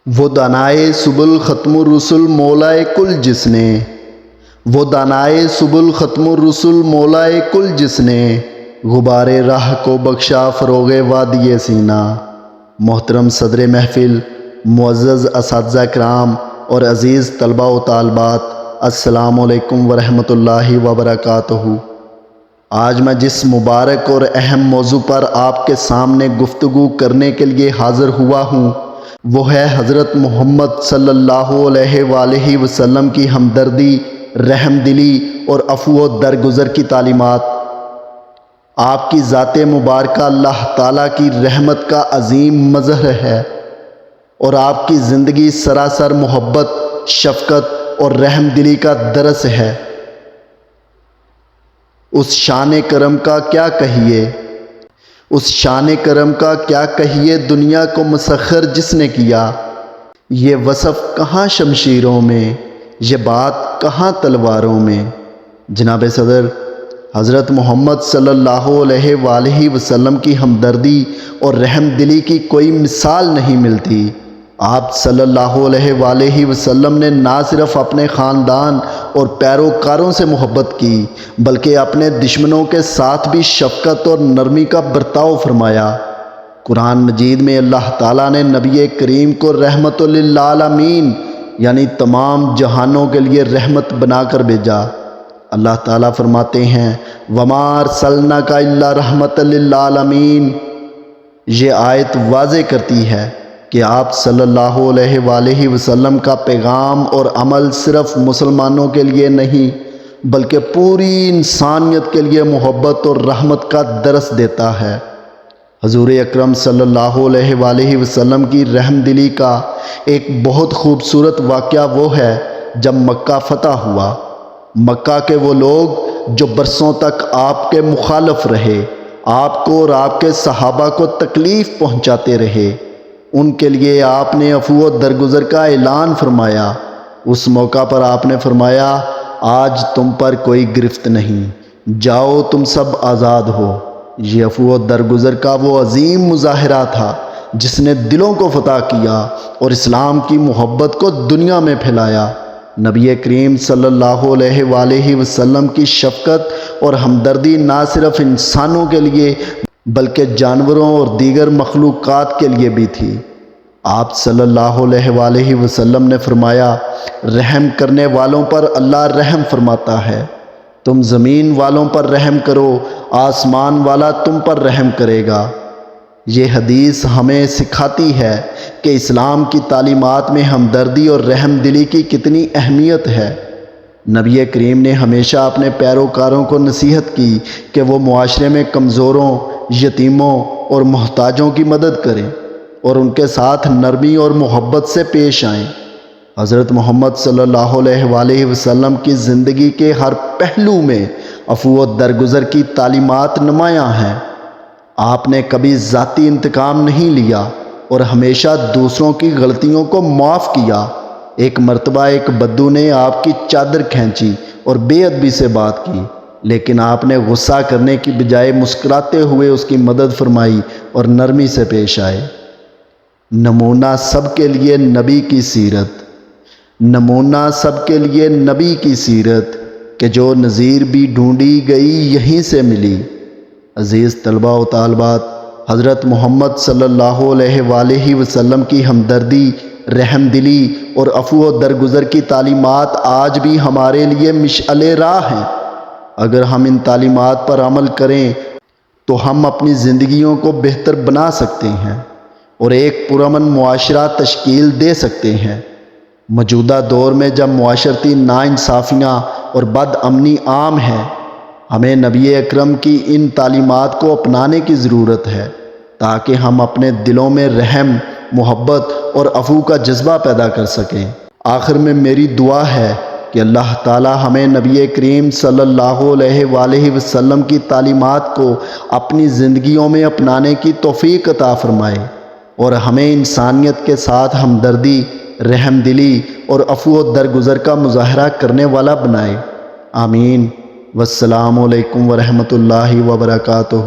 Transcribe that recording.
وہ دانائے سبل ختم الرسل مولائے کل جس نے، وہ دانائے سبل ختم الرسل مولائے کل جس نے، غبار راہ کو بخشا فروغ وادی سینا۔ محترم صدر محفل، معزز اساتذہ کرام اور عزیز طلباء و طالبات، السلام علیکم ورحمۃ اللہ وبرکاتہ۔ آج میں جس مبارک اور اہم موضوع پر آپ کے سامنے گفتگو کرنے کے لیے حاضر ہوا ہوں وہ ہے حضرت محمد صلی اللہ علیہ وآلہ وسلم کی ہمدردی، رحم دلی اور عفو و درگزر کی تعلیمات۔ آپ کی ذات مبارکہ اللہ تعالیٰ کی رحمت کا عظیم مظہر ہے اور آپ کی زندگی سراسر محبت، شفقت اور رحم دلی کا درس ہے۔ اس شان کرم کا کیا کہیے، اس شان کرم کا کیا کہیے، دنیا کو مسخر جس نے کیا۔ یہ وصف کہاں شمشیروں میں، یہ بات کہاں تلواروں میں۔ جناب صدر، حضرت محمد صلی اللہ علیہ وآلہ وسلم کی ہمدردی اور رحم دلی کی کوئی مثال نہیں ملتی۔ آپ صلی اللہ علیہ وآلہ وسلم نے نہ صرف اپنے خاندان اور پیروکاروں سے محبت کی بلکہ اپنے دشمنوں کے ساتھ بھی شفقت اور نرمی کا برتاؤ فرمایا۔ قرآن مجید میں اللہ تعالیٰ نے نبی کریم کو رحمت للعالمین یعنی تمام جہانوں کے لیے رحمت بنا کر بھیجا۔ اللہ تعالیٰ فرماتے ہیں وَمَا أَرْسَلْنَاكَ إِلَّا رَحْمَةً لِلْعَالَمِينَ۔ یہ آیت واضح کرتی ہے کہ آپ صلی اللہ علیہ وآلہ وسلم کا پیغام اور عمل صرف مسلمانوں کے لیے نہیں بلکہ پوری انسانیت کے لیے محبت اور رحمت کا درس دیتا ہے۔ حضور اکرم صلی اللہ علیہ وآلہ وسلم کی رحم دلی کا ایک بہت خوبصورت واقعہ وہ ہے جب مکہ فتح ہوا۔ مکہ کے وہ لوگ جو برسوں تک آپ کے مخالف رہے، آپ کو اور آپ کے صحابہ کو تکلیف پہنچاتے رہے، ان کے لیے آپ نے عفو و درگزر کا اعلان فرمایا۔ اس موقع پر آپ نے فرمایا آج تم پر کوئی گرفت نہیں، جاؤ تم سب آزاد ہو۔ یہ عفو و درگزر کا وہ عظیم مظاہرہ تھا جس نے دلوں کو فتح کیا اور اسلام کی محبت کو دنیا میں پھیلایا۔ نبی کریم صلی اللہ علیہ وآلہ وسلم کی شفقت اور ہمدردی نہ صرف انسانوں کے لیے بلکہ جانوروں اور دیگر مخلوقات کے لیے بھی تھی۔ آپ صلی اللہ علیہ وآلہ وسلم نے فرمایا رحم کرنے والوں پر اللہ رحم فرماتا ہے، تم زمین والوں پر رحم کرو، آسمان والا تم پر رحم کرے گا۔ یہ حدیث ہمیں سکھاتی ہے کہ اسلام کی تعلیمات میں ہمدردی اور رحم دلی کی کتنی اہمیت ہے۔ نبی کریم نے ہمیشہ اپنے پیروکاروں کو نصیحت کی کہ وہ معاشرے میں کمزوروں، یتیموں اور محتاجوں کی مدد کریں اور ان کے ساتھ نرمی اور محبت سے پیش آئیں۔ حضرت محمد صلی اللہ علیہ وآلہ وسلم کی زندگی کے ہر پہلو میں عفو و درگزر کی تعلیمات نمایاں ہیں۔ آپ نے کبھی ذاتی انتقام نہیں لیا اور ہمیشہ دوسروں کی غلطیوں کو معاف کیا۔ ایک مرتبہ ایک بدو نے آپ کی چادر کھینچی اور بے ادبی سے بات کی، لیکن آپ نے غصہ کرنے کی بجائے مسکراتے ہوئے اس کی مدد فرمائی اور نرمی سے پیش آئے۔ نمونہ سب کے لیے نبی کی سیرت، نمونہ سب کے لیے نبی کی سیرت کہ جو نظیر بھی ڈھونڈی گئی یہیں سے ملی۔ عزیز طلباء و طالبات، حضرت محمد صلی اللہ علیہ وآلہ وسلم کی ہمدردی، رحم دلی اور عفو و درگزر کی تعلیمات آج بھی ہمارے لیے مشعل راہ ہیں۔ اگر ہم ان تعلیمات پر عمل کریں تو ہم اپنی زندگیوں کو بہتر بنا سکتے ہیں اور ایک پرامن معاشرہ تشکیل دے سکتے ہیں۔ موجودہ دور میں جب معاشرتی ناانصافیاں اور بد امنی عام ہے، ہمیں نبی اکرم کی ان تعلیمات کو اپنانے کی ضرورت ہے تاکہ ہم اپنے دلوں میں رحم، محبت اور عفو کا جذبہ پیدا کر سکیں۔ آخر میں میری دعا ہے کہ اللہ تعالی ہمیں نبی کریم صلی اللہ علیہ وآلہ وسلم کی تعلیمات کو اپنی زندگیوں میں اپنانے کی توفیق عطا فرمائے اور ہمیں انسانیت کے ساتھ ہمدردی، رحم دلی اور عفو و درگزر کا مظاہرہ کرنے والا بنائے۔ آمین۔ والسلام علیکم ورحمۃ اللہ وبرکاتہ۔